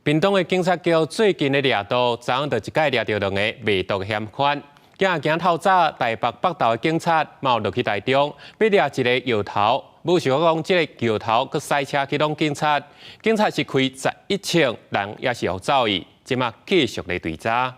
屏东的警察局最近的掠毒，昨昏就一概掠到2个卖毒嫌犯。行透早，台北北投的警察冒落去台中，要掠一个摇头。不是我讲，这个摇头佮塞车去拢警察，警察是开11枪，人也是有走意，即马继续来追查。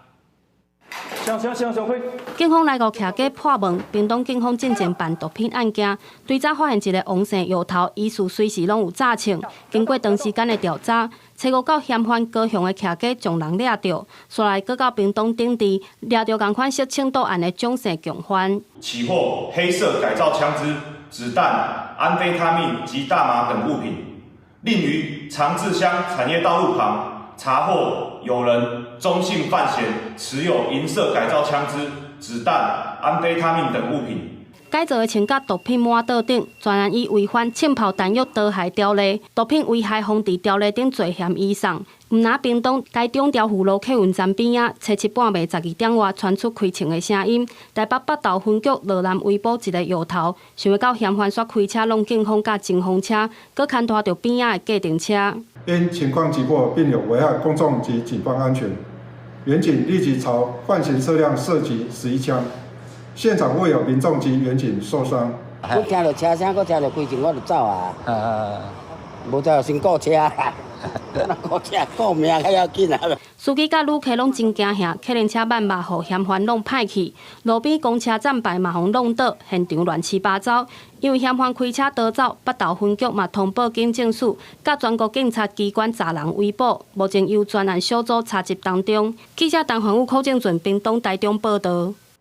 警方来到徛街破门，屏东警方进前办毒品案件，追查发现一个王姓摇头，疑似随时拢有炸枪。经过长时间的调查，找5到嫌犯高雄的徛街将人掠到，续来搁到屏东等地掠到同款涉枪斗案的蒋姓共犯。起获黑色改造枪支、子弹、安非他命及大麻等物品，另于长治乡产业道路旁。 查获有人中性犯嫌持有银色改造枪支、子弹、安非他命等物品。改造的穿甲毒品满桌顶，专案以违反浸泡弹药刀械条例、毒品危害防治条例等罪嫌移送。毋拿屏东台中调布路客运站边仔，七7半暝12点外传出开枪的声音。台北北投分局罗南围捕一个摇头，想要到嫌犯煞开车弄警方甲警方车，搁牵拖着边仔的计程车。 因情况急迫，并有危害公众及警方安全，员警立即朝犯行车辆射击11枪，现场未有民众及员警受伤。我听到车声，我听到开枪，我就走啊。无再先顾车，顾车顾命较要紧啊。司机甲旅客拢真惊吓，客人车慢马互嫌犯弄歹去，路边公车站牌嘛互弄倒，现场乱七八糟。因为嫌犯开车逃走，北投分局嘛通报警政署，甲全国警察机关查人围捕，目前由专案小组查缉当中。记者陈焕武、柯正俊屏东台中报道。